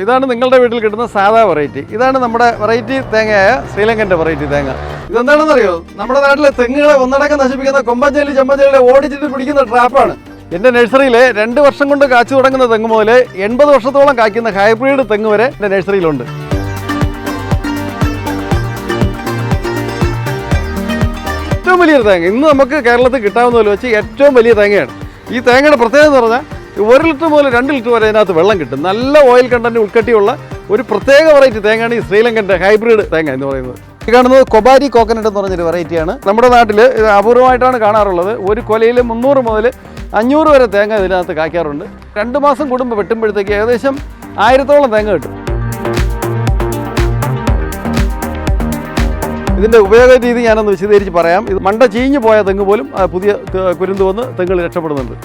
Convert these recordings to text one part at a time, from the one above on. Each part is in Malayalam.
ഇതാണ് നിങ്ങളുടെ വീട്ടിൽ കിട്ടുന്ന സാധാ വെറൈറ്റി. ഇതാണ് നമ്മുടെ വെറൈറ്റി തേങ്ങയായ ശ്രീലങ്കൻ്റെ വെറൈറ്റി തേങ്ങ. ഇതെന്താണെന്നറിയോ? നമ്മുടെ നാട്ടിലെ തെങ്ങുകളെ ഒന്നടക്കം നശിപ്പിക്കുന്ന കൊമ്പഞ്ചേലി ചെമ്പഞ്ചേലിയുടെ ഓടിച്ചിട്ട് പിടിക്കുന്ന ട്രാപ്പാണ്. എൻ്റെ നഴ്സറിയിൽ 2 വർഷം കൊണ്ട് കാച്ചു തുടങ്ങുന്ന തെങ്ങ് മുതൽ 80 വർഷത്തോളം കായ്ക്കുന്ന ഹൈബ്രിഡ് തെങ്ങ് വരെ എൻ്റെ നഴ്സറിയിലുണ്ട്. ഏറ്റവും വലിയൊരു തേങ്ങ ഇന്ന് നമുക്ക് കേരളത്തിൽ കിട്ടാവുന്നതിൽ വെച്ച് ഏറ്റവും വലിയ തേങ്ങയാണ്. ഈ തേങ്ങയുടെ പ്രത്യേകത എന്ന് പറഞ്ഞാൽ 1 ലിറ്റർ മുതൽ 2 ലിറ്റർ വരെ അതിനകത്ത് വെള്ളം കിട്ടും. നല്ല ഓയിൽ കണ്ടന്റ് ഉൾക്കട്ടിയുള്ള ഒരു പ്രത്യേക വെറൈറ്റി തേങ്ങയാണ് ഈ ശ്രീലങ്കൻ്റെ ഹൈബ്രിഡ് തേങ്ങ എന്ന് പറയുന്നത്. ഈ കാണുന്നത് കൊബാരി കോക്കനട്ട് എന്ന് പറഞ്ഞൊരു വെറൈറ്റിയാണ്. നമ്മുടെ നാട്ടിൽ ഇത് അപൂർവമായിട്ടാണ് കാണാറുള്ളത്. ഒരു കൊലയിൽ 300 മുതൽ 500 വരെ തേങ്ങ ഇതിനകത്ത് കായ്ക്കാറുണ്ട്. 2 മാസം കൂടുമ്പോൾ വെട്ടുമ്പോഴത്തേക്ക് ഏകദേശം 1000-ഓളം തേങ്ങ കിട്ടും. ഇതിൻ്റെ ഉപയോഗ രീതി ഞാനൊന്ന് വിശദീകരിച്ച് പറയാം. ഇത് മണ്ട ചീഞ്ഞു പോയ തെങ്ങ് പോലും പുതിയ കുരുന്ത് വന്ന് തെങ്ങുകൾ രക്ഷപ്പെടുന്നുണ്ട്.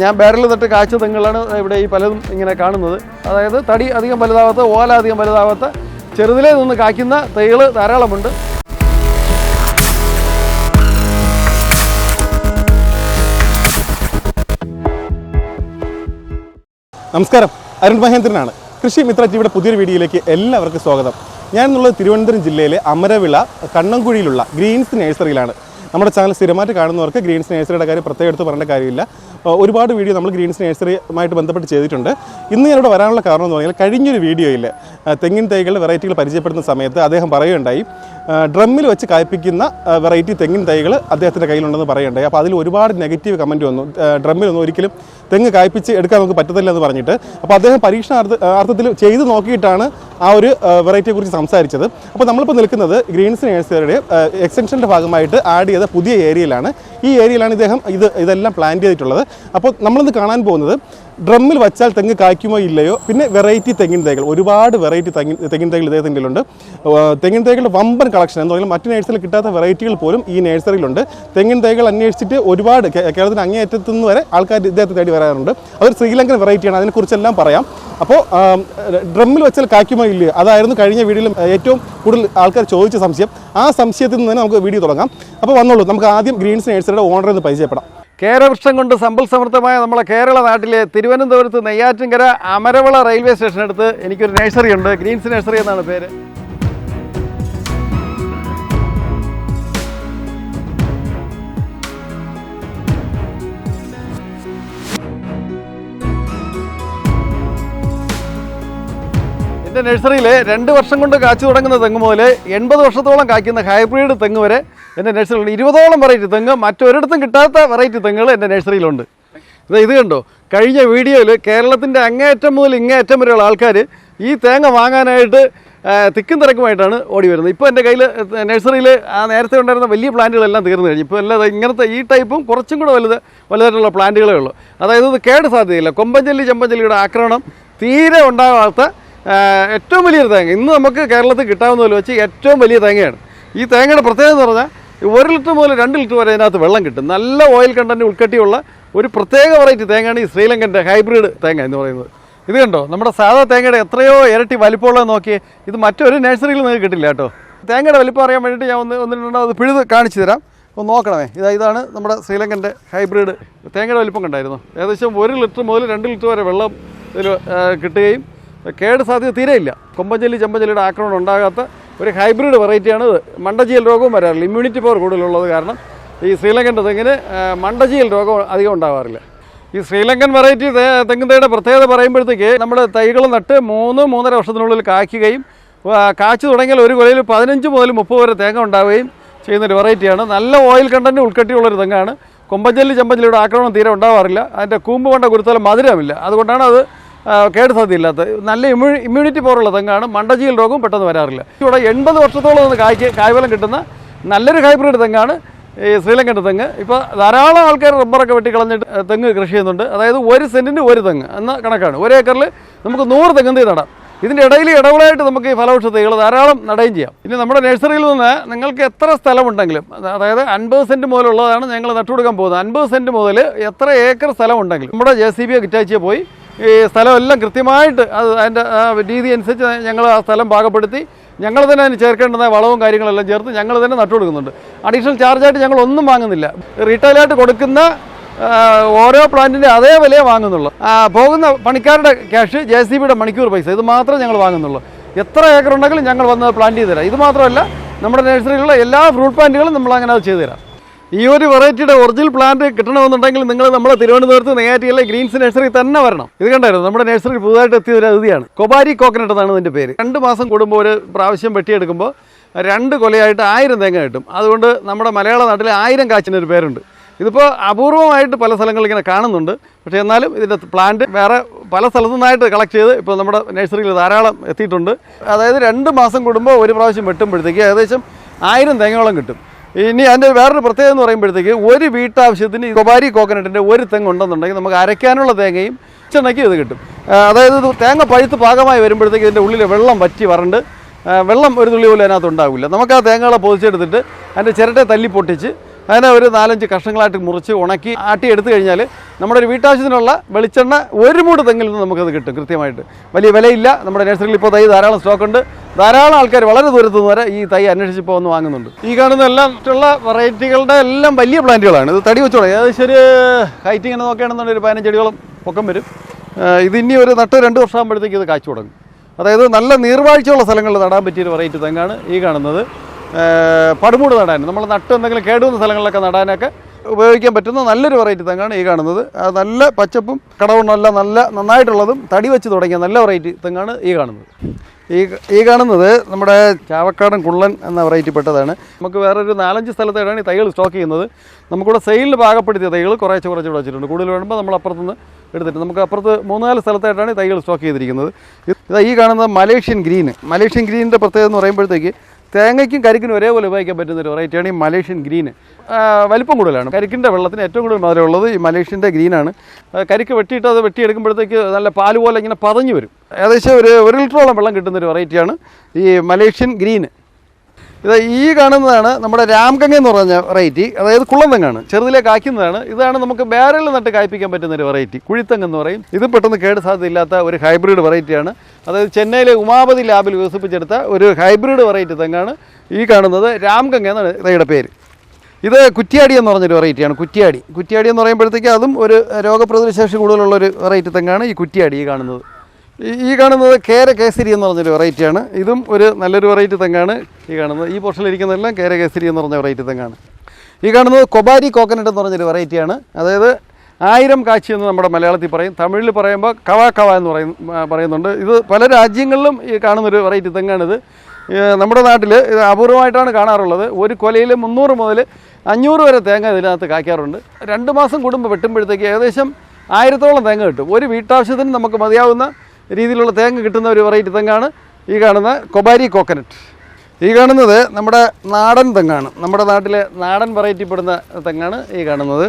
ഞാൻ ബാരലിൽ നട്ട് കാഴ്ച തെങ്ങുകളാണ് ഇവിടെ ഈ പലതും ഇങ്ങനെ കാണുന്നത്. അതായത് തടി അധികം വലുതാവാത്ത, ഓല അധികം വലുതാവാത്ത, ചെറുതിലേ നിന്ന് കായ്ക്കുന്ന തൈകൾ ധാരാളമുണ്ട്. നമസ്കാരം, അരുൺ മഹേന്ദ്രനാണ്. കൃഷി മിത്ര ടിവിയുടെ പുതിയൊരു വീഡിയോയിലേക്ക് എല്ലാവർക്കും സ്വാഗതം. ഞാനെന്നുള്ളത് തിരുവനന്തപുരം ജില്ലയിലെ അമരവിള കണ്ണംകുഴിയിലുള്ള ഗ്രീൻസ് നഴ്സറിയിലാണ്. നമ്മുടെ ചാനൽ സ്ഥിരമായിട്ട് കാണുന്നവർക്ക് ഗ്രീൻസ് നഴ്സറിയുടെ കാര്യം പ്രത്യേകം എടുത്ത് പറയേണ്ട കാര്യമില്ല. ഒരുപാട് വീഡിയോ നമ്മൾ ഗ്രീൻസ് നഴ്സറിയുമായിട്ട് ബന്ധപ്പെട്ട് ചെയ്തിട്ടുണ്ട്. ഇന്ന് ഞാനിവിടെ വരാനുള്ള കാരണം എന്ന് പറഞ്ഞാൽ കഴിഞ്ഞൊരു വീഡിയോയിൽ തെങ്ങിൻ തൈകളുടെ വെറൈറ്റികൾ പരിചയപ്പെടുന്ന സമയത്ത് അദ്ദേഹം പറയുകയുണ്ടായി ഡ്രമ്മിൽ വെച്ച് കായ്പ്പിക്കുന്ന വെറൈറ്റി തെങ്ങിൻ തൈകൾ അദ്ദേഹത്തിൻ്റെ കയ്യിലുണ്ടെന്ന് പറയുകയുണ്ടായി. അപ്പോൾ അതിൽ ഒരുപാട് നെഗറ്റീവ് കമൻറ്റ് വന്നു. ഡ്രമ്മിലൊന്നും ഒരിക്കലും തെങ്ങ് കായ്പ്പിച്ച് എടുക്കാൻ നമുക്ക് പറ്റത്തില്ല എന്ന് പറഞ്ഞിട്ട്. അപ്പോൾ അദ്ദേഹം പരീക്ഷണാർത്ഥത്തിൽ ചെയ്ത് നോക്കിയിട്ടാണ് ആ ഒരു വെറൈറ്റിയെക്കുറിച്ച് സംസാരിച്ചത്. അപ്പോൾ നമ്മളിപ്പോൾ നിൽക്കുന്നത് ഗ്രീൻസ് നഴ്സറിയുടെ എക്സ്റ്റൻഷൻ്റെ ഭാഗമായിട്ട് ആഡ് ചെയ്ത പുതിയ ഏരിയയിലാണ്. ഈ ഏരിയയിലാണ് ഇതെല്ലാം പ്ലാൻ ചെയ്തിട്ടുള്ളത്. അപ്പോൾ നമ്മളിന്ന് കാണാൻ പോകുന്നത് ഡ്രമ്മിൽ വച്ചാൽ തെങ്ങ് കായ്ക്കുമോ ഇല്ലയോ, പിന്നെ വെറൈറ്റി തെങ്ങിൻ തൈകൾ, ഒരുപാട് വെറൈറ്റി തെങ്ങിൻ തൈകൾ ഇദ്ദേഹത്തിൻ്റെ ഉണ്ട്. തെങ്ങിൻ തൈകളുടെ വമ്പൻ കളക്ഷൻ എന്ന് പറഞ്ഞാൽ മറ്റ് നഴ്സറിയിൽ കിട്ടാത്ത വെറൈറ്റികൾ പോലും ഈ നഴ്സറിയിലുണ്ട്. തെങ്ങിൻ തൈകൾ അന്വേഷിച്ചിട്ട് ഒരുപാട് കേരളത്തിന് അങ്ങേയറ്റത്തു നിന്ന് വരെ ആൾക്കാർ ഇദ്ദേഹത്തെ തേടി വരാറുണ്ട്. അതൊരു ശ്രീലങ്കൻ വെറൈറ്റിയാണ്, അതിനെക്കുറിച്ചെല്ലാം പറയാം. അപ്പോൾ ഡ്രമ്മിൽ വെച്ചാൽ കായ്ക്കുമോ ഇല്ലയോ, അതായിരുന്നു കഴിഞ്ഞ വീഡിയോയിൽ ഏറ്റവും കൂടുതൽ ആൾക്കാർ ചോദിച്ച സംശയം. ആ സംശയത്തിൽ നിന്ന് തന്നെ നമുക്ക് വീഡിയോ തുടങ്ങാം. അപ്പോൾ വന്നോളൂ, നമുക്ക് ആദ്യം ഗ്രീൻസ് നഴ്സറിയുടെ ഓണർ എന്ന് പരിചയപ്പെടാം. കേരവൃക്ഷം കൊണ്ട് സമ്പൽ സമൃദ്ധമായ നമ്മളെ കേരള നാട്ടിലെ തിരുവനന്തപുരത്ത് നെയ്യാറ്റിൻകര അമരവിള റെയിൽവേ സ്റ്റേഷനടുത്ത് എനിക്കൊരു നഴ്സറി ഉണ്ട്. ഗ്രീൻസ് നഴ്സറി എന്നാണ് പേര്. എൻ്റെ നഴ്സറിയിൽ 2 വർഷം കൊണ്ട് കാച്ചു തുടങ്ങുന്ന തെങ്ങ് മുതൽ 80 വർഷത്തോളം കായ്ക്കുന്ന ഹൈബ്രിഡ് തെങ്ങ് വരെ എൻ്റെ നഴ്സറിയിലുണ്ട്. 20ഓളം വെറൈറ്റി തെങ്ങ്, മറ്റൊരിടത്തും കിട്ടാത്ത വെറൈറ്റി തെങ്ങുകൾ എൻ്റെ നഴ്സറിയിലുണ്ട്. ഇത് കണ്ടോ, കഴിഞ്ഞ വീഡിയോയിൽ കേരളത്തിൻ്റെ അങ്ങേയറ്റം മുതൽ ഇങ്ങേയറ്റം വരെയുള്ള ആൾക്കാർ ഈ തേങ്ങ വാങ്ങാനായിട്ട് തിക്കും തിരക്കുമായിട്ടാണ് ഓടി വരുന്നത്. ഇപ്പോൾ എൻ്റെ കയ്യിൽ നഴ്സറിയിൽ നേരത്തെ ഉണ്ടായിരുന്ന വലിയ പ്ലാന്റുകളെല്ലാം തീർന്നു കഴിഞ്ഞു. ഇപ്പോൾ എല്ലാം ഇങ്ങനത്തെ ഈ ടൈപ്പും കുറച്ചും കൂടെ വലുതായിട്ടുള്ള പ്ലാന്റുകളേ ഉള്ളൂ. അതായത് ഇത് കേട് സാധ്യതയില്ല. കൊമ്പഞ്ചല്ലി ചെമ്പഞ്ചല്ലിയുടെ ആക്രമണം തീരെ ഉണ്ടാകാത്ത ഏറ്റവും വലിയൊരു തേങ്ങ ഇന്ന് നമുക്ക് കേരളത്തിൽ കിട്ടാവുന്നതിൽ വെച്ച് ഏറ്റവും വലിയ തേങ്ങയാണ്. ഈ തേങ്ങയുടെ പ്രത്യേകത എന്ന് പറഞ്ഞാൽ 1 ലിറ്റർ മുതൽ 2 ലിറ്റർ വരെ അതിനകത്ത് വെള്ളം കിട്ടും. നല്ല ഓയിൽ കണ്ടന്റ് ഉൾക്കട്ടിയുള്ള ഒരു പ്രത്യേക വെറൈറ്റി തേങ്ങയാണ് ഈ ശ്രീലങ്കൻ്റെ ഹൈബ്രിഡ് തേങ്ങ എന്ന് പറയുന്നത്. ഇത് കണ്ടോ, നമ്മുടെ സാധാ തേങ്ങയുടെ എത്രയോ ഇരട്ടി വലിപ്പമുള്ളത് നോക്കിയേ. ഇത് മറ്റൊരു നഴ്സറിയിൽ നിങ്ങൾക്ക് കിട്ടില്ല കേട്ടോ. തേങ്ങയുടെ വലിപ്പം അറിയാൻ വേണ്ടിയിട്ട് ഞാൻ ഒന്നിട്ടുണ്ടോ അത് പിഴുത് കാണിച്ചു തരാം. ഒന്ന് നോക്കണമേ. ഇതാണ് നമ്മുടെ ശ്രീലങ്കൻ്റെ ഹൈബ്രിഡ് തേങ്ങയുടെ വലിപ്പം കണ്ടായിരുന്നു. ഏകദേശം 1 ലിറ്റർ മുതൽ 2 ലിറ്റർ വരെ വെള്ളം ഇതിൽ കിട്ടുകയും കേട് സാധ്യത തീരെയില്ല. കൊമ്പഞ്ചല്ലി ചെമ്പഞ്ചല്ലിയുടെ ആക്രമണം ഉണ്ടാകാത്ത ഒരു ഹൈബ്രിഡ് വെറൈറ്റിയാണ് ഇത്. മണ്ടചീയൽ രോഗവും വരാറില്ല. ഇമ്മ്യൂണിറ്റി പവർ കൂടുതലുള്ളത് കാരണം ഈ ശ്രീലങ്കൻ്റെ തെങ്ങിന് മണ്ടചീയൽ രോഗം അധികം ഉണ്ടാകാറില്ല. ഈ ശ്രീലങ്കൻ വെറൈറ്റി തെങ്ങിൻ തൈയുടെ പ്രത്യേകത പറയുമ്പോഴത്തേക്ക് നമ്മുടെ തൈകൾ നട്ട് 3-3.5 വർഷത്തിനുള്ളിൽ കായ്ക്കുകയും കാച്ചു തുടങ്ങിയാൽ ഒരു കൊലയിൽ 15 മുതൽ 30 വരെ തേങ്ങ ഉണ്ടാവുകയും ചെയ്യുന്നൊരു വെറൈറ്റിയാണ്. നല്ല ഓയിൽ കണ്ടന്റ് ഉൾക്കട്ടിയുള്ളൊരു തെങ്ങാണ്. കൊമ്പഞ്ചല്ലി ചെമ്പഞ്ചല്ലിയുടെ ആക്രമണം തീരെ ഉണ്ടാവാറില്ല. അതിൻ്റെ കൂമ്പ് കൊണ്ട കുരുത്തോലം മധുരമില്ല. അതുകൊണ്ടാണ് അത് കേട് സാധ്യതയില്ലാത്ത നല്ല ഇമ്മ്യൂണിറ്റി പവറുള്ള തെങ്ങാണ്. മണ്ടചീയൽ രോഗവും പെട്ടെന്ന് വരാറില്ല. ഇവിടെ 80 വർഷത്തോളം കായ്ഫലം കിട്ടുന്ന നല്ലൊരു ഹൈബ്രിഡ് തെങ്ങാണ് ഈ ശ്രീലങ്കൻ്റെ തെങ്ങ്. ഇപ്പോൾ ധാരാളം ആൾക്കാർ റബ്ബറൊക്കെ വെട്ടിക്കളഞ്ഞിട്ട് തെങ്ങ് കൃഷി ചെയ്യുന്നുണ്ട്. അതായത് 1 സെൻറ്റിന് 1 തെങ്ങ് എന്ന കണക്കാണ്. 1 ഏക്കറിൽ നമുക്ക് 100 തെങ്ങ് തൈ നടാം. ഇതിൻ്റെ ഇടയിൽ ഇടവിളായിട്ട് നമുക്ക് ഈ ഫലവൃക്ഷ തൈകൾ ധാരാളം നടുകയും ചെയ്യാം. ഇനി നമ്മുടെ നഴ്സറിയിൽ നിന്ന് നിങ്ങൾക്ക് എത്ര സ്ഥലമുണ്ടെങ്കിലും, അതായത് 50 സെൻറ്റ് മുതലുള്ളതാണ് ഞങ്ങൾ നട്ടുകൊടുക്കാൻ പോകുന്നത്. 50 സെൻറ്റ് മുതൽ എത്ര ഏക്കർ സ്ഥലം ഉണ്ടെങ്കിലും നമ്മുടെ JCB കിറ്റാച്ചിയെ പോയി ഈ സ്ഥലമെല്ലാം കൃത്യമായിട്ട് അതിൻ്റെ രീതി അനുസരിച്ച് ഞങ്ങൾ ആ സ്ഥലം പാകപ്പെടുത്തി ഞങ്ങൾ തന്നെ അതിന് ചേർക്കേണ്ടുന്ന വളവും കാര്യങ്ങളെല്ലാം ചേർത്ത് ഞങ്ങൾ തന്നെ നട്ടുകൊടുക്കുന്നുണ്ട്. അഡീഷണൽ ചാർജായിട്ട് ഞങ്ങൾ ഒന്നും വാങ്ങുന്നില്ല. റീറ്റെയിലായിട്ട് കൊടുക്കുന്ന ഓരോ പ്ലാന്റിൻ്റെ അതേ വിലയെ വാങ്ങുന്നുള്ളൂ. പോകുന്ന പണിക്കാരുടെ ക്യാഷ്, JCBയുടെ മണിക്കൂർ പൈസ, ഇത് മാത്രമേ ഞങ്ങൾ വാങ്ങുന്നുള്ളൂ. എത്ര ഏക്കർ ഉണ്ടെങ്കിലും ഞങ്ങൾ വന്ന് പ്ലാന്റ് ചെയ്ത് തരാം. ഇത് മാത്രമല്ല, നമ്മുടെ നഴ്സറിയിലുള്ള എല്ലാ ഫ്രൂട്ട് പ്ലാന്റുകളും നമ്മൾ അങ്ങനെ അത് ചെയ്തു തരാം. ഈ ഒരു വെറൈറ്റിയുടെ ഒറിജിനൽ പ്ലാന്റ് കിട്ടണമെന്നുണ്ടെങ്കിൽ നിങ്ങൾ നമ്മുടെ തിരുവനന്തപുരത്ത് നെയ്യാറ്റിയിലെ ഗ്രീൻസ് നഴ്സറി തന്നെ വരണം. ഇത് കണ്ടായിരുന്നു, നമ്മുടെ നഴ്സറി പുതുതായിട്ട് എത്തിയ ഒരു അതിഥിയാണ്. കൊബാരി കോക്കനട്ട് എന്നാണ് ഇതിൻ്റെ പേര്. 2 മാസം കൂടുമ്പോൾ ഒരു പ്രാവശ്യം വെട്ടിയെടുക്കുമ്പോൾ 2 കൊലയായിട്ട് 1000 തേങ്ങ കിട്ടും. അതുകൊണ്ട് നമ്മുടെ മലയാള നാട്ടിലെ 1000 കാച്ചിനൊരു പേരുണ്ട്. ഇതിപ്പോൾ അപൂർവമായിട്ട് പല സ്ഥലങ്ങളിൽ ഇങ്ങനെ കാണുന്നുണ്ട്. പക്ഷേ എന്നാലും ഇതിൻ്റെ പ്ലാന്റ് വേറെ പല സ്ഥലത്തു നിന്നായിട്ട് കളക്ട് ചെയ്ത് ഇപ്പോൾ നമ്മുടെ നഴ്സറിയിൽ ധാരാളം എത്തിയിട്ടുണ്ട്. അതായത് 2 മാസം കൂടുമ്പോൾ ഒരു പ്രാവശ്യം വെട്ടുമ്പോഴത്തേക്ക് ഏകദേശം 1000 തേങ്ങയോളം കിട്ടും. ഇനി അതിൻ്റെ വേറൊരു പ്രത്യേകത എന്ന് പറയുമ്പോഴത്തേക്ക് ഒരു വീട്ടാവശ്യത്തിന് കൊബാരി കോക്കനട്ടിൻ്റെ ഒരു തെങ്ങ് ഉണ്ടെന്നുണ്ടെങ്കിൽ നമുക്ക് അരയ്ക്കാനുള്ള തേങ്ങയും ചെണ്ണയ്ക്ക് ഇത് കിട്ടും. അതായത് ഇത് തേങ്ങ പഴുത്ത് പാകമായി വരുമ്പോഴത്തേക്ക് ഇതിൻ്റെ ഉള്ളിൽ വെള്ളം വറ്റി വരണ്ട് വെള്ളം ഒരു തുള്ളി പോലും അതിനകത്ത് ഉണ്ടാവില്ല. നമുക്ക് ആ തേങ്ങകളെ പൊതിച്ചെടുത്തിട്ട് അതിൻ്റെ ചിരട്ടെ തല്ലി പൊട്ടിച്ച് അതിനെ ഒരു 4-5 കഷ്ണങ്ങളായിട്ട് മുറിച്ച് ഉണക്കി ആട്ടി എടുത്തു കഴിഞ്ഞാൽ നമ്മുടെ ഒരു വീട്ടാവശ്യത്തിനുള്ള വെളിച്ചെണ്ണ 1 മൂട് തെങ്ങിൽ നിന്ന് നമുക്കത് കിട്ടും കൃത്യമായിട്ട്. വലിയ വിലയില്ല. നമ്മുടെ നഴ്സറിയിൽ ഇപ്പോൾ തൈ ധാരാളം സ്റ്റോക്കുണ്ട്. ധാരാളം ആൾക്കാർ വളരെ ദൂരത്തു നിന്ന് വരെ ഈ തൈ അന്വേഷിച്ച് ഇപ്പോൾ വന്ന് വാങ്ങുന്നുണ്ട്. ഈ കാണുന്ന എല്ലാം മറ്റുള്ള വെറൈറ്റികളുടെ എല്ലാം വലിയ പ്ലാന്റുകളാണ്. ഇത് തടി വെച്ചോളാം. ഏകദേശം ഒരു ഹൈറ്റ് ഇങ്ങനെ നോക്കുകയാണെന്നുണ്ടെങ്കിൽ ഒരു 15 അടിയോളം പൊക്കം വരും. ഇത് ഇനി ഒരു നട്ട് 2 വർഷം ആകുമ്പോഴത്തേക്ക് ഇത് കാച്ചു തുടങ്ങും. അതായത് നല്ല നീർവാഴ്ചയുള്ള സ്ഥലങ്ങളിൽ നടാൻ പറ്റിയൊരു വെറൈറ്റി തെങ്ങാണ് ഈ കാണുന്നത്. പടുമൂട് നടാൻ, നമ്മൾ നട്ട് എന്തെങ്കിലും കേടുവന്ന സ്ഥലങ്ങളിലൊക്കെ നടാനൊക്കെ ഉപയോഗിക്കാൻ പറ്റുന്ന നല്ലൊരു വെറൈറ്റി തെങ്ങാണ് ഈ കാണുന്നത്. നല്ല പച്ചപ്പും കടവുണ്ണല്ല നന്നായിട്ടുള്ളതും തടി വെച്ച് തുടങ്ങിയ നല്ല വെറൈറ്റി തെങ്ങാണ് ഈ കാണുന്നത്. ഈ കാണുന്നത് നമ്മുടെ ചാവക്കാടൻ കുള്ളൻ എന്ന വെറൈറ്റി പെട്ടതാണ്. നമുക്ക് വേറൊരു 4-5 സ്ഥലത്തായിട്ടാണ് ഈ തൈകൾ സ്റ്റോക്ക് ചെയ്യുന്നത്. നമുക്കിവിടെ സെയിലിൽ പാകപ്പെടുത്തിയ തൈകൾ കുറച്ച് ഇവിടെ വെച്ചിട്ടുണ്ട്. കൂടുതൽ വേണമെങ്കിൽ നമ്മൾ അപ്പുറത്തുനിന്ന് എടുത്തിട്ട് നമുക്ക് അപ്പുറത്ത് 3-4 സ്ഥലത്തായിട്ടാണ് ഈ തൈകൾ സ്റ്റോക്ക് ചെയ്തിരിക്കുന്നത്. ഈ കാണുന്നത് മലേഷ്യൻ ഗ്രീൻ. മലേഷ്യൻ ഗ്രീനിൻ്റെ പ്രത്യേകത എന്ന് പറയുമ്പോഴത്തേക്ക് തേങ്ങയ്ക്കും കരിക്കിനും ഒരേപോലെ ഉപയോഗിക്കാൻ പറ്റുന്നൊരു വെറൈറ്റിയാണ് ഈ മലേഷ്യൻ ഗ്രീൻ. വലിപ്പം കൂടുതലാണ്. കരിക്കിൻ്റെ വെള്ളത്തിന് ഏറ്റവും കൂടുതൽ മധുരമുള്ളത് ഈ മലേഷ്യൻ്റെ ഗ്രീനാണ്. കരിക്ക് വെട്ടിയിട്ട് അത് വെട്ടിയെടുക്കുമ്പോഴത്തേക്ക് നല്ല പാല് പോലെ ഇങ്ങനെ പതഞ്ഞു വരും. ഏകദേശം ഒരു 1 ലിറ്ററോളം വെള്ളം കിട്ടുന്നൊരു വെറൈറ്റിയാണ് ഈ മലേഷ്യൻ ഗ്രീൻ. ഈ കാണുന്നതാണ് നമ്മുടെ രാംഗംഗ എന്ന് പറഞ്ഞ വെറൈറ്റി. അതായത് കുള്ളൻതെങ്ങാണ്, ചെറുതിലെ കായ്ക്കുന്നതാണ്. ഇതാണ് നമുക്ക് ബാരലിൽ നട്ട് കായ്പ്പിക്കാൻ പറ്റുന്നൊരു വെറൈറ്റി, കുഴിത്തെങ്ങ് എന്ന് പറയും. ഇത് പെട്ടെന്ന് കേട് സാധ്യതയില്ലാത്ത ഒരു ഹൈബ്രിഡ് വെറൈറ്റിയാണ്. അതായത് ചെന്നൈയിലെ ഉമാപതി ലാബിൽ വികസിപ്പിച്ചെടുത്ത ഒരു ഹൈബ്രിഡ് വെറൈറ്റി തെങ്ങാണ് ഈ കാണുന്നത്. രാംഗംഗ എന്നാണ് തൈയുടെ പേര്. ഇത് കുറ്റ്യാടി എന്ന് പറഞ്ഞൊരു വെറൈറ്റിയാണ്. കുറ്റ്യാടി എന്ന് പറയുമ്പോഴത്തേക്ക് അതും ഒരു രോഗപ്രതിരോധ ശേഷി കൂടുതലുള്ളൊരു വെറൈറ്റി തെങ്ങാണ് ഈ കുറ്റ്യാടി. ഈ കാണുന്നത് കേസരി എന്ന് പറഞ്ഞൊരു വെറൈറ്റിയാണ്. ഇതും ഒരു നല്ലൊരു വെറൈറ്റി തെങ്ങാണ് ഈ കാണുന്നത്. ഈ പോർഷനിലിരിക്കുന്നതെല്ലാം കേസരി എന്ന് പറഞ്ഞ വെറൈറ്റി തെങ്ങാണ്. ഈ കാണുന്നത് കൊബാരി കോക്കനട്ട് എന്ന് പറഞ്ഞൊരു വെറൈറ്റിയാണ്. അതായത് 1000 കാച്ചി എന്ന് നമ്മുടെ മലയാളത്തിൽ പറയും. തമിഴിൽ പറയുമ്പോൾ കവ എന്ന് പറയുന്നുണ്ട്. ഇത് പല രാജ്യങ്ങളിലും ഈ കാണുന്നൊരു വെറൈറ്റി തെങ്ങാണിത്. നമ്മുടെ നാട്ടിൽ ഇത് അപൂർവമായിട്ടാണ് കാണാറുള്ളത്. ഒരു കൊലയിൽ 300 മുതൽ 500 വരെ തേങ്ങ ഇതിനകത്ത് കായ്ക്കാറുണ്ട്. 2 മാസം കൂടുമ്പോൾ വെട്ടുമ്പോഴത്തേക്ക് ഏകദേശം 1000-ഓളം തേങ്ങ കിട്ടും. ഒരു വീട്ടാവശ്യത്തിന് നമുക്ക് മതിയാവുന്ന രീതിയിലുള്ള തേങ്ങ കിട്ടുന്ന ഒരു വെറൈറ്റി തെങ്ങാണ് ഈ കാണുന്ന കൊബാരി കോക്കനട്ട്. ഈ കാണുന്നത് നമ്മുടെ നാടൻ തെങ്ങാണ്. നമ്മുടെ നാട്ടിലെ നാടൻ വെറൈറ്റി പെടുന്ന തെങ്ങാണ് ഈ കാണുന്നത്.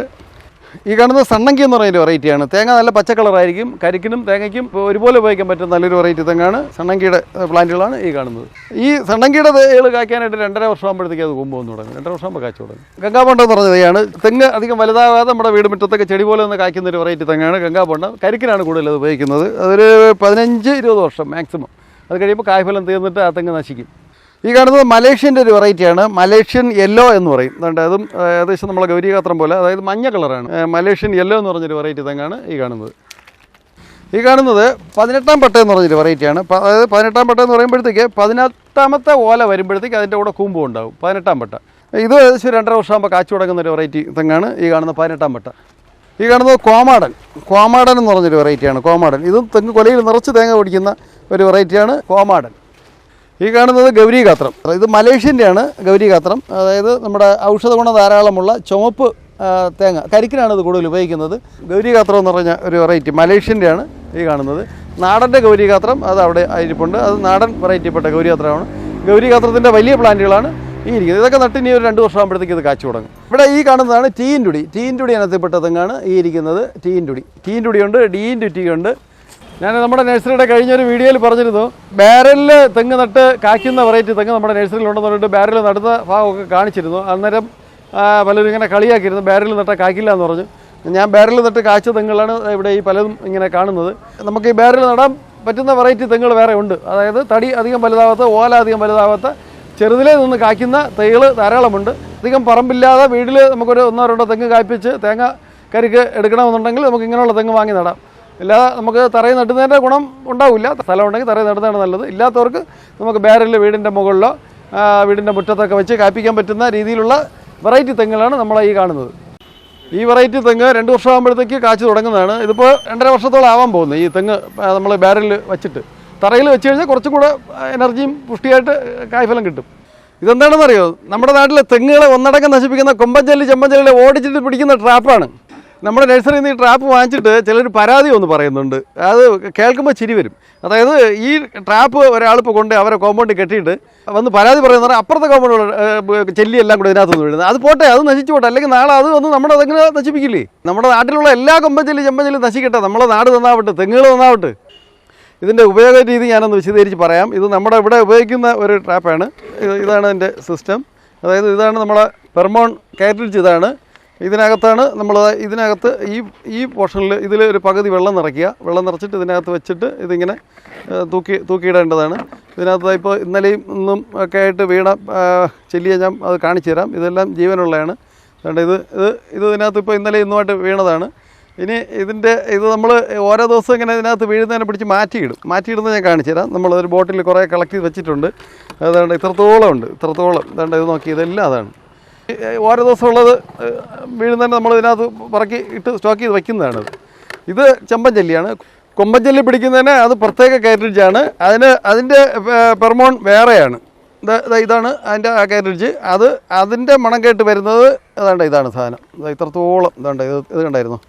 ഈ കാണുന്നത് സണ്ണങ്കി എന്ന് പറയുന്ന വെറൈറ്റിയാണ്. തേങ്ങ നല്ല പച്ച കളറായിരിക്കും. കരിക്കിനും തേങ്ങയ്ക്കും ഒരുപോലെ ഉപയോഗിക്കാൻ പറ്റുന്ന നല്ലൊരു വെറൈറ്റി തെങ്ങാണ്. സണ്ണങ്കിയുടെ പ്ലാന്റുകളാണ് ഈ കാണുന്നത്. ഈ സണ്ണങ്കിയുടെ തൈകൾ കായ്ക്കാനായിട്ട് 2.5 വർഷം ആകുമ്പോഴത്തേക്ക് അത് കൊമ്പ് വന്ന് തുടങ്ങും. 2.5 വർഷം ആകുമ്പോൾ കാച്ചു തുടങ്ങും. ഗംഗാബൊണ്ട എന്ന് പറഞ്ഞ തൈയാണ്. തെങ്ങ് അധികം വലുതാകാതെ നമ്മുടെ വീട് മുറ്റത്തൊക്കെ ചെടി പോലെ ഒന്ന് കായ്ക്കുന്ന ഒരു വെറൈറ്റി തെങ്ങാണ് ഗംഗാബൊണ്ട. കരിക്കിനാണ് കൂടുതൽ അത് ഉപയോഗിക്കുന്നത്. അതൊരു 15-20 വർഷം മാക്സിമം. അത് കഴിയുമ്പോൾ കായ്ഫലം തീർന്നിട്ട് ആ തെങ്ങ് നശിക്കും. ഈ കാണുന്നത് മലേഷ്യൻ്റെ ഒരു വെറൈറ്റിയാണ്. മലേഷ്യൻ യെല്ലോ എന്ന് പറയും. അതുകൊണ്ട് അതും ഏകദേശം നമ്മളെ ഗൗരീഗാത്രം പോലെ, അതായത് മഞ്ഞ കളറാണ്. മലേഷ്യൻ യെല്ലോ എന്ന് പറഞ്ഞൊരു വെറൈറ്റി തെങ്ങാണ് ഈ കാണുന്നത്. ഈ കാണുന്നത് 18 പട്ട എന്ന് പറഞ്ഞൊരു വെറൈറ്റിയാണ്. അതായത് 18 പട്ട എന്ന് പറയുമ്പോഴത്തേക്ക് 18ാമത്തെ ഓല വരുമ്പോഴത്തേക്ക് അതിൻ്റെ കൂടെ കൂമ്പും ഉണ്ടാവും. 18 പട്ട. ഇത് ഏകദേശം 2.5 വർഷം ആകുമ്പോൾ കാച്ചു തുടങ്ങുന്ന ഒരു വെറൈറ്റി തെങ്ങാണ് ഈ കാണുന്ന 18 പട്ട. ഈ കാണുന്നത് കോമാടൻ എന്ന് പറഞ്ഞൊരു വെറൈറ്റിയാണ്. കോമാടൻ ഇതും തെങ്ങ് കൊലയിൽ നിറച്ച് തേങ്ങ പിടിക്കുന്ന ഒരു വെറൈറ്റിയാണ് കോമാടൻ. ഈ കാണുന്നത് ഗൗരീഗാത്രം. ഇത് മലേഷ്യൻ്റെയാണ് ഗൗരീഗാത്രം. അതായത് നമ്മുടെ ഔഷധ ഗുണം ധാരാളമുള്ള ചുവപ്പ് തേങ്ങ, കരിക്കിനാണ് ഇത് കൂടുതൽ ഉപയോഗിക്കുന്നത്. ഗൗരീഗാത്രം എന്ന് പറഞ്ഞ ഒരു വെറൈറ്റി മലേഷ്യൻ്റെയാണ് ഈ കാണുന്നത്. നാടൻ്റെ ഗൗരീഗാത്രം അത് അവിടെ ആയിരിപ്പുണ്ട്. അത് നാടൻ വെറൈറ്റിപ്പെട്ട ഗൗരീഗാത്രമാണ്. ഗൗരീഗാത്രത്തിൻ്റെ വലിയ പ്ലാന്റുകളാണ് ഈ ഇരിക്കുന്നത്. ഇതൊക്കെ നട്ടിനി ഒരു 2 വർഷം ആകുമ്പോഴത്തേക്ക് ഇത് കാച്ചു തുടങ്ങും. ഇവിടെ ഈ കാണുന്നതാണ് ടീൻറ്റുടി ഇനത്തിൽപ്പെട്ട തെങ്ങാണ് ഈ ഇരിക്കുന്നത്. ടീൻറ്റുടി ഉണ്ട്, DNT ഉണ്ട്. ഞാൻ നമ്മുടെ നഴ്സറിയുടെ കഴിഞ്ഞൊരു വീഡിയോയിൽ പറഞ്ഞിരുന്നു, ബാരലിൽ തെങ്ങ് നട്ട് കായ്ക്കുന്ന വെറൈറ്റി തെങ്ങ് നമ്മുടെ നഴ്സറിയിലുണ്ടെന്ന് പറഞ്ഞിട്ട് ബാരൽ നടുന്ന ഭാഗമൊക്കെ കാണിച്ചിരുന്നു. അന്നേരം പലരും ഇങ്ങനെ കളിയാക്കിയിരുന്നു, ബാരലിൽ നട്ടാൽ കായ്ക്കില്ല എന്ന് പറഞ്ഞു. ഞാൻ ബാരലിൽ നട്ട് കായ്ച്ച തെങ്ങുകളാണ് ഇവിടെ ഈ പലതും ഇങ്ങനെ കാണുന്നത്. നമുക്ക് ഈ ബാരലിൽ നടാൻ പറ്റുന്ന വെറൈറ്റി തെങ്ങുകൾ വേറെ ഉണ്ട്. അതായത് തടി അധികം വലുതാവാത്ത, ഓല അധികം വലുതാവാത്ത, ചെറുതിലേ നിന്ന് കായ്ക്കുന്ന തൈകൾ ധാരാളമുണ്ട്. അധികം പറമ്പില്ലാതെ വീട്ടിൽ നമുക്കൊരു 1-2 തെങ്ങ് കായ്പ്പിച്ച് തേങ്ങ കരിക്ക് എടുക്കണമെന്നുണ്ടെങ്കിൽ നമുക്ക് ഇങ്ങനെയുള്ള തെങ്ങ് വാങ്ങി നടാം. ഇല്ലാതെ നമുക്ക് തറയിൽ നടുന്നതിൻ്റെ ഗുണം ഉണ്ടാവില്ല. സ്ഥലം ഉണ്ടെങ്കിൽ തറയിൽ നടുന്നതാണ് നല്ലത്. ഇല്ലാത്തവർക്ക് നമുക്ക് ബാരലിൽ വീടിൻ്റെ മുകളിലോ വീടിൻ്റെ മുറ്റത്തൊക്കെ വെച്ച് കായ്പ്പിക്കാൻ പറ്റുന്ന രീതിയിലുള്ള വെറൈറ്റി തെങ്ങുകളാണ് നമ്മൾ ഈ കാണുന്നത്. ഈ വെറൈറ്റി തെങ്ങ് 2 വർഷമാകുമ്പോഴത്തേക്ക് കാച്ചു തുടങ്ങുന്നതാണ്. ഇതിപ്പോൾ 2.5 വർഷത്തോളം ആവാൻ പോകുന്നു. ഈ തെങ്ങ് നമ്മൾ ബാരലിൽ വെച്ചിട്ട് തറയിൽ വെച്ച് കഴിഞ്ഞാൽ കുറച്ചും കൂടെ എനർജിയും പുഷ്ടിയായിട്ട് കായ്ഫലം കിട്ടും. ഇതെന്താണെന്നറിയോ, നമ്മുടെ നാട്ടിലെ തെങ്ങുകളെ ഒന്നടങ്കം നശിപ്പിക്കുന്ന കൊമ്പഞ്ചല്ലി ചെമ്പഞ്ചല്ലിലെ ഓടിച്ചിട്ട് പിടിക്കുന്ന ട്രാപ്പാണ്. നമ്മുടെ നഴ്സറിയിൽ നിന്ന് ഈ ട്രാപ്പ് വാങ്ങിച്ചിട്ട് ചിലർ പരാതി ഒന്ന് പറയുന്നുണ്ട്. അത് കേൾക്കുമ്പോൾ ചിരി വരും. അതായത് ഈ ട്രാപ്പ് ഒരാളിപ്പോൾ കൊണ്ട് അവരെ കോമ്പൗണ്ടിൽ കെട്ടിയിട്ട് വന്ന് പരാതി പറയുന്നത് അപ്പുറത്തെ കോമ്പൗണ്ട് ചെല്ലി എല്ലാം കൂടെ ഇതിനകത്ത് നിന്ന് വീഴുന്നത്. അത് പോട്ടെ, അത് നശിച്ചു പോട്ടെ. അല്ലെങ്കിൽ നാളെ അത് വന്ന് നമ്മുടെ തെങ്ങിനെ നശിപ്പിക്കില്ലേ? നമ്മുടെ നാട്ടിലുള്ള എല്ലാ കൊമ്പഞ്ചല്ലി ചെമ്പഞ്ചല്ലി നശിക്കട്ടെ, നമ്മളെ നാട് നന്നാവട്ടെ, തെങ്ങുകൾ നന്നാവട്ടെ. ഇതിൻ്റെ ഉപയോഗ രീതി ഞാനൊന്ന് വിശദീകരിച്ച് പറയാം. ഇത് നമ്മുടെ ഇവിടെ ഉപയോഗിക്കുന്ന ഒരു ട്രാപ്പാണ്. ഇതാണ് ഇതിൻ്റെ സിസ്റ്റം. അതായത് ഇതാണ് നമ്മളെ പെർമോൺ കാറ്ററിഡ്ജ്. ഇതിനകത്താണ് നമ്മൾ ഇതിനകത്ത് ഈ പോർഷനിൽ ഇതിൽ ഒരു പകുതി വെള്ളം നിറയ്ക്കുക. വെള്ളം നിറച്ചിട്ട് ഇതിനകത്ത് വെച്ചിട്ട് ഇതിങ്ങനെ തൂക്കിയിടേണ്ടതാണ്. ഇതിനകത്ത് ഇപ്പോൾ ഇന്നലെയും ഇന്നും ഒക്കെ ആയിട്ട് വീണ ചെല്ലിയെ ഞാൻ അത് കാണിച്ചു തരാം. ഇതെല്ലാം ജീവനുള്ളതാണ്. അതുകൊണ്ട് ഇത് ഇതിനകത്ത് ഇപ്പോൾ ഇന്നലെ ഇന്നുമായിട്ട് വീണതാണ്. ഇനി ഇത് നമ്മൾ ഓരോ ദിവസം ഇങ്ങനെ ഇതിനകത്ത് വീഴുന്നതിനെ പിടിച്ച് മാറ്റിയിടുന്നത് ഞാൻ കാണിച്ചു തരാം. നമ്മളൊരു ബോട്ടിൽ കുറേ കളക്ട് ചെയ്ത് വെച്ചിട്ടുണ്ട്. അതുകൊണ്ട് ഇത്രത്തോളം ഉണ്ട്, അതുകൊണ്ട് ഇത് നോക്കി ഇതെല്ലാം അതാണ്. ഓരോ ദിവസമുള്ളത് വീഴുന്നതിന് നമ്മൾ ഇതിനകത്ത് പറക്കി ഇട്ട് സ്റ്റോക്ക് ചെയ്ത് വയ്ക്കുന്നതാണ്. ഇത് ചെമ്പഞ്ചല്ലിയാണ്. കൊമ്പഞ്ചല്ലി പിടിക്കുന്നതിന് അത് പ്രത്യേക കാറ്ററിഡ്ജാണ്. അതിൻ്റെ പെർമോൺ വേറെയാണ്. ഇതാണ് അതിൻ്റെ ആ കാറ്ററിഡ്ജ്. അതിൻ്റെ മണം കേട്ട് വരുന്നത് ഇതാണ് സാധനം. ഇത്രത്തോളം ഇത് കണ്ടായിരുന്നു.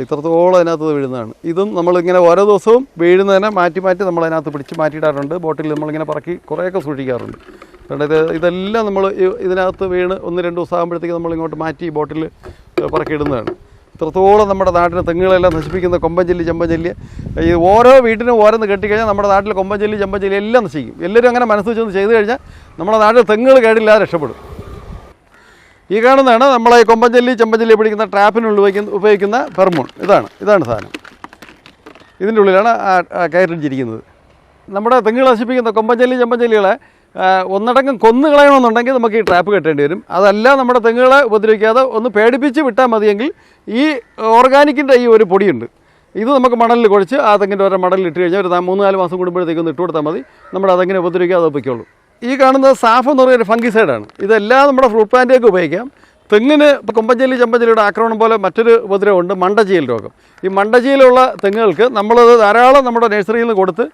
ഇത്രത്തോളം അതിനകത്ത് വീഴുന്നതാണ്. ഇതും നമ്മളിങ്ങനെ ഓരോ ദിവസവും വീഴുന്നതിനെ മാറ്റി നമ്മൾ അതിനകത്ത് പിടിച്ച് മാറ്റിയിടാറുണ്ട്. ബോട്ടിൽ നമ്മളിങ്ങനെ പറക്കി കുറേയൊക്കെ സൂക്ഷിക്കാറുണ്ട്. അതുകൊണ്ട് ഇതെല്ലാം നമ്മൾ ഇതിനകത്ത് വീണ് 1-2 ദിവസം ആകുമ്പോഴത്തേക്ക് നമ്മളിങ്ങോട്ട് മാറ്റി ബോട്ടിൽ പറക്കിയിടുന്നതാണ്. ഇത്രത്തോളം നമ്മുടെ നാട്ടിലെ തെങ്ങുകളെല്ലാം നശിപ്പിക്കുന്ന കൊമ്പഞ്ചല്ലി ചെമ്പഞ്ചല്ലി ഈ ഓരോ വീട്ടിനും ഓരോന്ന് കെട്ടിക്കഴിഞ്ഞാൽ നമ്മുടെ നാട്ടിൽ കൊമ്പഞ്ചല്ലി ചെമ്പഞ്ചല്ലി എല്ലാം നശിക്കും. എല്ലാവരും അങ്ങനെ മനസ്സ് വെച്ചൊന്ന് ചെയ്ത് കഴിഞ്ഞാൽ നമ്മുടെ നാട്ടിൽ തെങ്ങുകൾ കേടില്ലാതെ രക്ഷപ്പെടും. ഈ കാണുന്നതാണ് നമ്മളെ കൊമ്പഞ്ചല്ലി ചെമ്പഞ്ചല്ലി പിടിക്കുന്ന ട്രാപ്പിനുള്ളിൽ ഉപയോഗിക്കുന്ന പെർമോൺ. ഇതാണ് സാധനം. ഇതിൻ്റെ ഉള്ളിലാണ് ആ കയറിച്ചിരിക്കുന്നത്. നമ്മുടെ തെങ്ങുകൾ നശിപ്പിക്കുന്ന കൊമ്പഞ്ചല്ലി ചെമ്പഞ്ചല്ലികളെ ഒന്നടങ്കം കൊന്നു കളയണമെന്നുണ്ടെങ്കിൽ നമുക്ക് ഈ ട്രാപ്പ് കെട്ടേണ്ടി വരും. അതല്ല നമ്മുടെ തെങ്ങുകളെ ഉപദ്രവിക്കാതെ ഒന്ന് പേടിപ്പിച്ച് വിട്ടാൽ മതിയെങ്കിൽ ഈ ഓർഗാനിക്കിൻ്റെ ഈ ഒരു പൊടിയുണ്ട്. ഇത് നമുക്ക് മണലിൽ കുഴച്ച് ആ തെങ്ങിൻ്റെ ഓരോ മണലിൽ ഇട്ട് കഴിഞ്ഞാൽ ഒരു 3-4 മാസം കൂടുമ്പോഴത്തേക്കൊന്ന് ഇട്ട് കൊടുത്താൽ മതി. നമ്മുടെ അതെങ്ങനെ ഉപദ്രവിക്കാതെ ഒപ്പിക്കുള്ളൂ. ഈ കാണുന്നത് സാഫ് എന്ന് പറയുന്ന ഒരു ഫംഗിസൈഡാണ്. ഇതെല്ലാം നമ്മുടെ ഫ്രൂട്ട് പ്ലാന്റിലേക്ക് ഉപയോഗിക്കാം. തെങ്ങിന് കൊമ്പഞ്ചല്ലി ചെമ്പഞ്ചല്ലിയുടെ ആക്രമണം പോലെ മറ്റൊരു ഉപദ്രവമുണ്ട്, മണ്ടചീയൽ രോഗം. ഈ മണ്ടചീയലുള്ള തെങ്ങുകൾക്ക് നമ്മളത് ധാരാളം നമ്മുടെ നഴ്സറിയിൽ നിന്ന് കൊടുത്ത്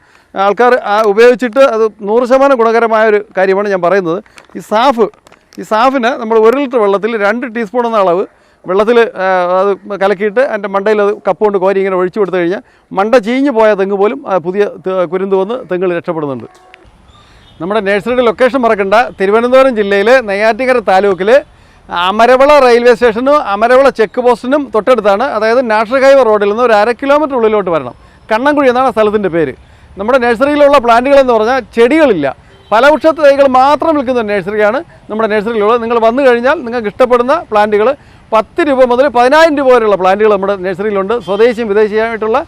ആൾക്കാർ ഉപയോഗിച്ചിട്ട് അത് 100% ഗുണകരമായൊരു കാര്യമാണ് ഞാൻ പറയുന്നത്. ഈ സാഫിന് നമ്മൾ 1 ലിറ്റർ വെള്ളത്തിൽ 2 ടീസ്പൂൺ എന്ന അളവ് വെള്ളത്തിൽ അത് കലക്കിയിട്ട് അതിൻ്റെ മണ്ടയിൽ അത് കപ്പ് കൊണ്ട് കോരി ഇങ്ങനെ ഒഴിച്ചു കൊടുത്തു കഴിഞ്ഞാൽ മണ്ട ചീഞ്ഞു പോയ തെങ്ങ് പോലും പുതിയ കുരുന്ത് വന്ന് തെങ്ങുകൾ രക്ഷപ്പെടുന്നുണ്ട്. നമ്മുടെ നഴ്സറിയുടെ ലൊക്കേഷൻ മറക്കണ്ട. തിരുവനന്തപുരം ജില്ലയിൽ നെയ്യാറ്റിൻകര താലൂക്കിൽ അമരവിള റെയിൽവേ സ്റ്റേഷനും അമരവിള ചെക്ക് പോസ്റ്റിനും തൊട്ടടുത്താണ്. അതായത് നാഷണൽ ഹൈവേ റോഡിൽ നിന്ന് ഒരു 1/2 കിലോമീറ്റർ ഉള്ളിലോട്ട് വരണം. കണ്ണൻകുഴി എന്നാണ് സ്ഥലത്തിൻ്റെ പേര്. നമ്മുടെ നഴ്സറിയിലുള്ള പ്ലാന്റുകളെന്ന് പറഞ്ഞാൽ ചെടികളില്ല, ഫലവൃക്ഷ തൈകൾ മാത്രം വിൽക്കുന്ന നഴ്സറിയാണ് നമ്മുടെ നഴ്സറിയിലുള്ളത്. നിങ്ങൾ വന്നു കഴിഞ്ഞാൽ നിങ്ങൾക്ക് ഇഷ്ടപ്പെടുന്ന പ്ലാന്റുകൾ 10 രൂപ മുതൽ 10,000 രൂപ വരെയുള്ള പ്ലാന്റുകൾ നമ്മുടെ നഴ്സറിയിലുണ്ട്. സ്വദേശിയും വിദേശിയുമായിട്ടുള്ള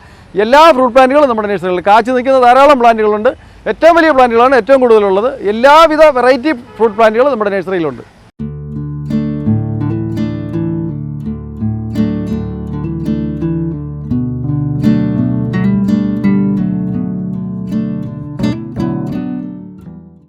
എല്ലാ ഫ്രൂട്ട് പ്ലാന്റുകളും നമ്മുടെ നഴ്സറിയിൽ കാച്ചു നിൽക്കുന്ന ധാരാളം പ്ലാന്റുകളുണ്ട്. ഏറ്റവും വലിയ പ്ലാന്റുകളാണ് ഏറ്റവും കൂടുതലുള്ളത്. എല്ലാവിധ വെറൈറ്റി ഫ്രൂട്ട് പ്ലാന്റുകളും നമ്മുടെ നഴ്സറിയിലുണ്ട്.